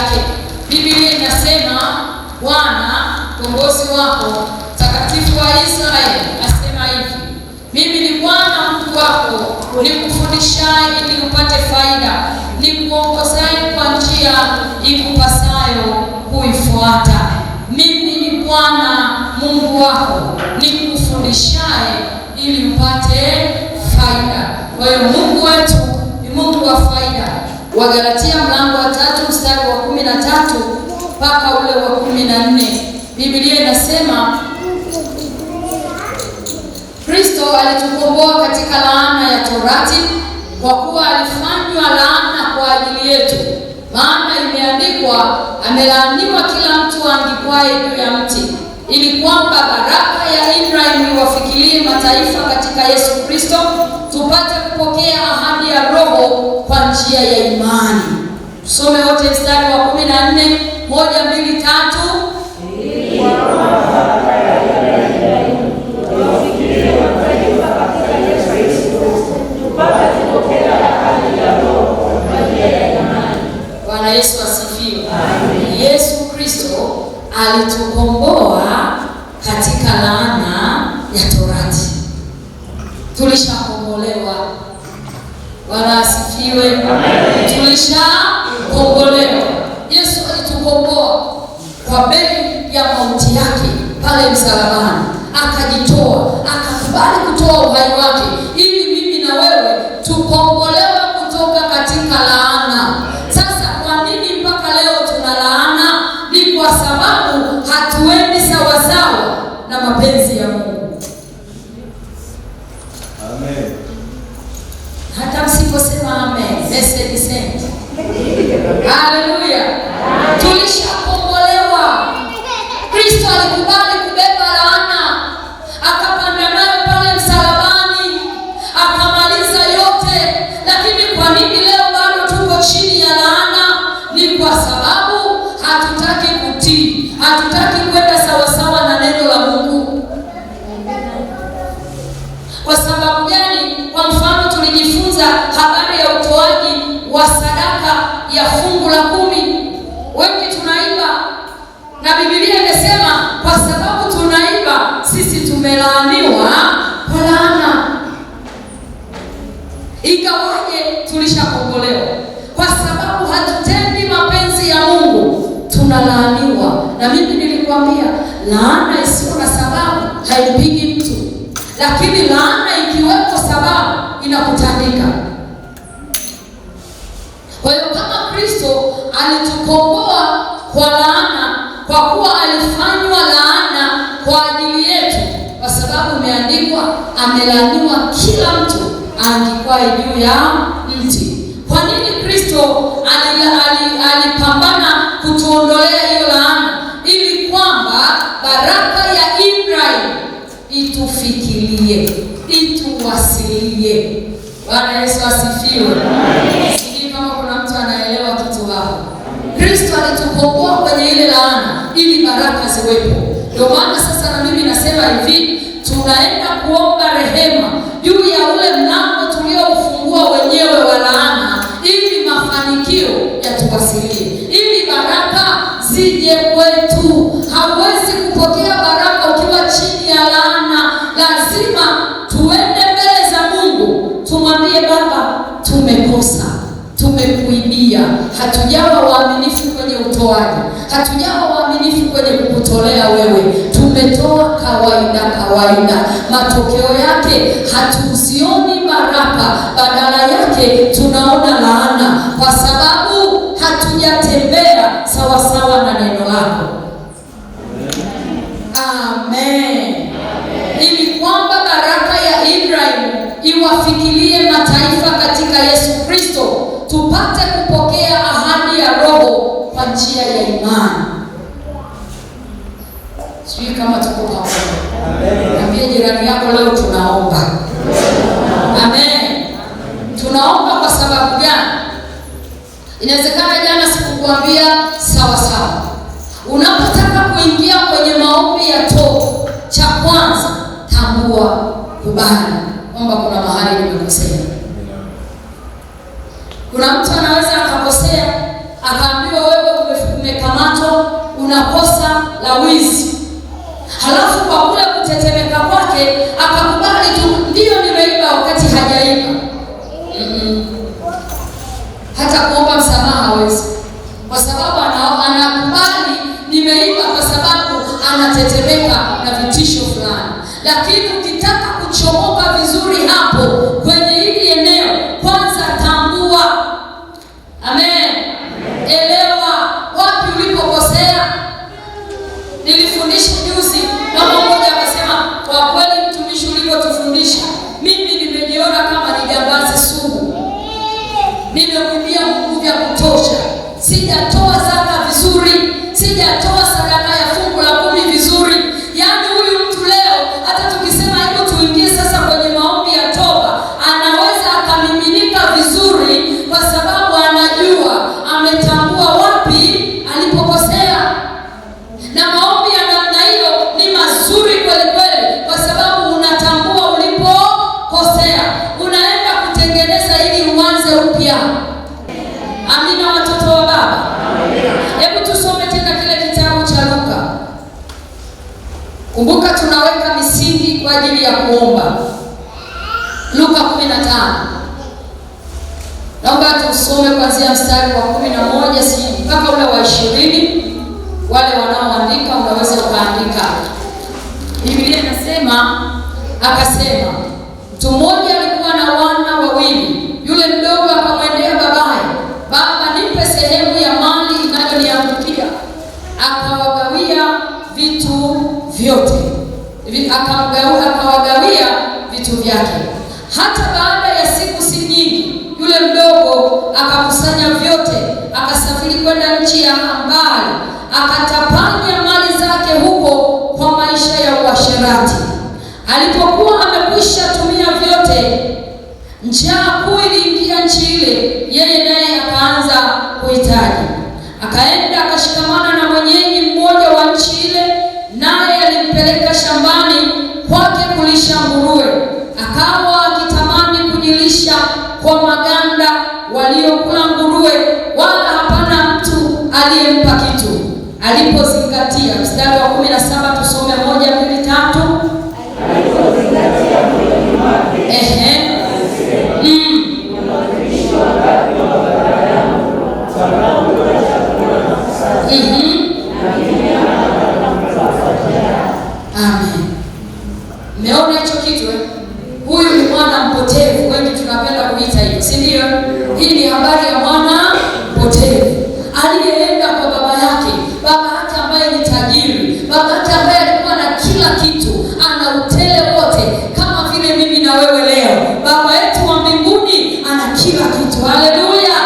yake. Biblia inasema Bwana Mkombozi wako, Mtakatifu wa Israeli, asema hivi: mimi ni Bwana Mungu wako, nikufundishaye ili upate faida, nikuongozaye kwa njia ikupasayo kuifuata. Mimi ni Bwana Mungu wako, nikufundishaye ili upate faida. Kwa hiyo Mungu wetu ni Mungu wa faida. Wagalatia mlango wa 3 mstari wa 13 mpaka ule wa 14, Biblia inasema Kristo alitukomboa katika laana ya Torati, kwa kuwa alifanywa laana kwa ajili yetu. Maana imeandikwa, amelaaniwa kila mtu aangikwaye juu ya mti, ili kwamba baraka ya Ibrahimu iwafikirie mataifa katika Yesu Kristo, tupate kupokea ahadi ya Roho kwa njia ya imani. Tusome wote mstari wa 14, 1, 2, 3. Bwana Yesu asifiwe. Yesu Kristo alitukomboa katika laana ya Torati. Tulishakombolewa. Bwana asifiwe. Tulishakombolewa. Yesu alitukomboa kwa bei ya mauti yake pale msalabani, akajitoa, akakubali kutoa uhai wake ili mimi na wewe tukombolewe kutoka katika laana. Sasa kwa nini mpaka leo tuna laana? Ni kwa sababu hatuendi sawasawa na mapenzi ya Mungu. Amen. Hata msiposema amen, message sent. Haleluya. Tulishakombolewa. Kristo alikubali kubeba laana, akapanda nayo pale msalabani, akamaliza yote. Lakini kwa nini leo bado tuko chini ya laana? Ni kwa sababu hatutaki kutii, hatutaki kwenda sawasawa na neno la Mungu. Kwa sababu gani? Kwa mfano, tulijifunza habari ya utoaji wa sadaka ya fungu la 10. Wengi tunaiba, na Biblia imesema kwa sababu tunaiba sisi tumelaaniwa kwa laana. Ikawaje tulishakombolewa? Kwa sababu hatutendi mapenzi ya Mungu, tunalaaniwa. Na mimi nilikwambia, laana isiyo na sababu haipigi mtu, lakini laana ikiwepo sababu inakutandika. Kwa hiyo kama Kristo alitukomboa kwa laana, kwa kuwa alifanywa laana kwa ajili yetu, kwa sababu imeandikwa, amelaaniwa kila mtu aangikwaye juu ya mti. Kwa nini Kristo alipambana kutuondolea hiyo laana? Ili kwamba baraka ya Ibrahimu itufikirie, ituwasilie. Bwana Yesu asifiwe. Sijui kama kuna mtu anaelewa kitu hapo. Kristo alitukomboa kwenye ile laana ili baraka ziwepo. Ndio maana sasa na mimi nasema hivi, tunaenda kuomba rehema juu ya ule mlango tulioufungua wenyewe wa laana, ili mafanikio yatuwasilie, ili baraka zije kwetu. Hauwezi kupokea baraka ukiwa chini ya laana. Lazima tuende mbele za Mungu, tumwambie Baba, tumekosa, tumekuibia, hatujawa waaminifu kwenye utoaji, hatujawa waaminifu kwenye kukutolea wewe, tumetoa kawaida. Matokeo yake hatuzioni baraka, badala yake tunaona laana, kwa sababu hatujatembea sawasawa na neno lako. Amen. Ili kwamba baraka ya Ibrahimu iwafikirie mataifa katika Yesu Kristo, tupate kupokea ahadi ya Roho kwa njia ya imani. Sijui kama tuko pamoja. Niambie jirani yako, leo tunaomba. Amen. Tunaomba kwa sababu gani? Inawezekana jana sikukuambia sawa sawa. Unapotaka kuingia kwenye maombi ya toba, cha kwanza tambua, kubali kwamba kuna mahali nimekosea. Kuna mtu anaweza akakosea, akaambiwa wewe kuna kosa la wizi. Halafu kwa kule kutetemeka kwake akakubali tu, ndio nimeiba, wakati hajaiba. Hata kuomba msamaha hawezi, kwa sababu anakubali nimeiba, kwa sababu anatetemeka na vitisho fulani. Lakini ukitaka kuchomoka vizuri hapo kwenye hili eneo, kwanza tambua. Amen. Elewa wapi ulipokosea. Nilifundisha juzi, mama mmoja akasema, kwa kweli mtumishi ulivyotufundisha, mimi nimejiona kama ni jambazi sugu. Nimekuibia Mungu vya kutosha. Sijatoa zaka vizuri, sijatoa sadaka ya fungu la 10 vizuri. Yaani huyu mtu leo hata tukisema hebu tuingie sasa kwenye maombi ya toba, anaweza akamiminika vizuri, kwa sababu anajua, ametambua wapi alipokosea. Na maombi ya namna hiyo ni mazuri kweli kweli, kwa sababu unatambua ulipokosea, unaenda kutengeneza ili uanze upya. Amina, watoto wa Baba. Hebu tusome tena kile kitabu cha Luka. Kumbuka tunaweka misingi kwa ajili ya kuomba. Luka 15. Naomba tusome kuanzia mstari wa 11 mpaka ule wa 20. Wale wanaoandika unaweza ukaandika. Biblia inasema, akasema, mtu mmoja alikuwa na wana wawili. Yule mdogo akamwendea babaye, baba, nipe sehemu ya mali inayoniangukia. Akawagawia vitu vyote, akawagawia vitu vyake. Hata baada ya siku si nyingi, yule mdogo akakusanya vyote, akasafiri kwenda nchi ya mbali, akatapanya mali zake huko kwa maisha ya uasherati. Alipokuwa amekwisha tumia vyote, njaa kuu iliingia nchi ile, yeye naye akaanza kuhitaji. Akaenda akashikamana na mwenyeji mmoja wa nchi ile, naye alimpeleka shambani kwake kulisha nguruwe. Akawa akitamani kujilisha kwa maganda waliokula nguruwe, wala hapana mtu aliyempa kitu. Alipozingatia, mstari wa 17 tusome 1, 2, 3. Amen. Meona hicho kitu eh? Huyu ni mwana mpotevu, wengi tunapenda kuita hivyo, si ndio? Hii ni habari ya mwana mpotevu aliyeenda kwa baba yake ambaye ni tajiri, baba yake ambaye alikuwa na kila kitu, ana utele wote, kama vile mimi na wewe leo. Baba yetu wa mbinguni ana kila kitu. Haleluya!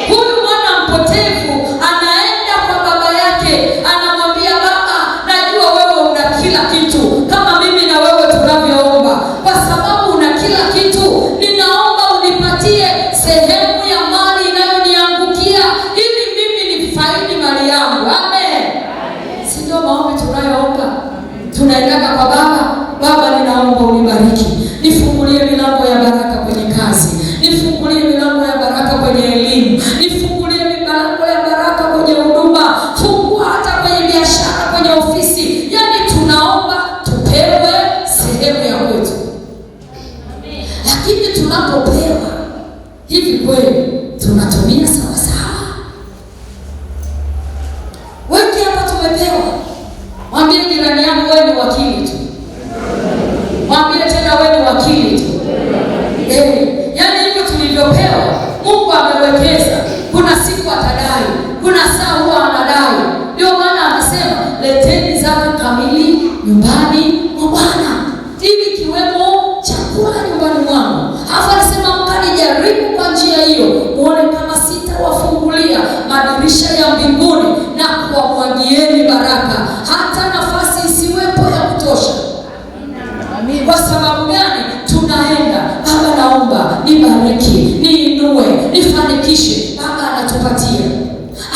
Huyu mwana mpotevu anaenda kwa baba yake, anamwambia, baba, najua wewe una kila kitu kama mimi na wewe tunavyoomba. Kwa sababu una kila kitu, ninaomba unipatie sehemu ya mali inayoniangukia ili mimi nifaidi mali yangu. Amen. Si ndio maombi tunayoomba? Tunaendaga kwa baba, baba, ninaomba unibariki, nifungulie milango ya baraka kwenye kazi, nifungulie milango ya baraka kwenye elimu, nifungulie milango ya baraka kwenye huduma, fungua hata kwenye biashara, kwenye ofisi. Yaani tunaomba tupewe sehemu ya kwetu. Lakini tunapopewa hivi, kweli tunatumia sawa sawa? Wengi hapa tumepewa. Mwambie jirani yako, wewe ni wakili tu. Mwambie tena, wewe ni wakili tu. Yaani hivyo tulivyopewa, Mungu amewekeza. Kuna siku atadai, kuna saa huwa anadai. Ndio maana anasema, leteni zaka kamili nyumbani mwa Bwana, ili kiwemo chakula nyumbani mwangu. Hapo anasema, mkanijaribu kwa njia hiyo, muone kama sitawafungulia madirisha ya mbinguni na kuwamwagieni baraka, hata nafasi isiwepo ya kutosha. Amen. Kwa sababu gani? Tunaenda, baba, naomba nibariki, niinue, nifanikishe. Baba anatupatia.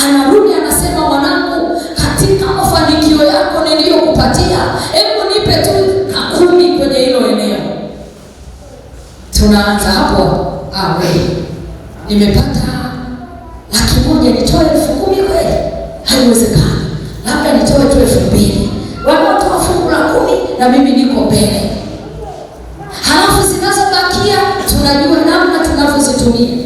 Anarudi anasema, mwanangu, katika mafanikio yako niliyokupatia, hebu nipe tu 10 kwenye hilo eneo. Tunaanza hapo, wewe nimepata 100,000 nitoe 10,000 kweli? Haiwezekani. wetu 2000. Wanaotoa fungu la 10 na mimi niko mbele. Halafu zinazobakia tunajua namna tunavyozitumia.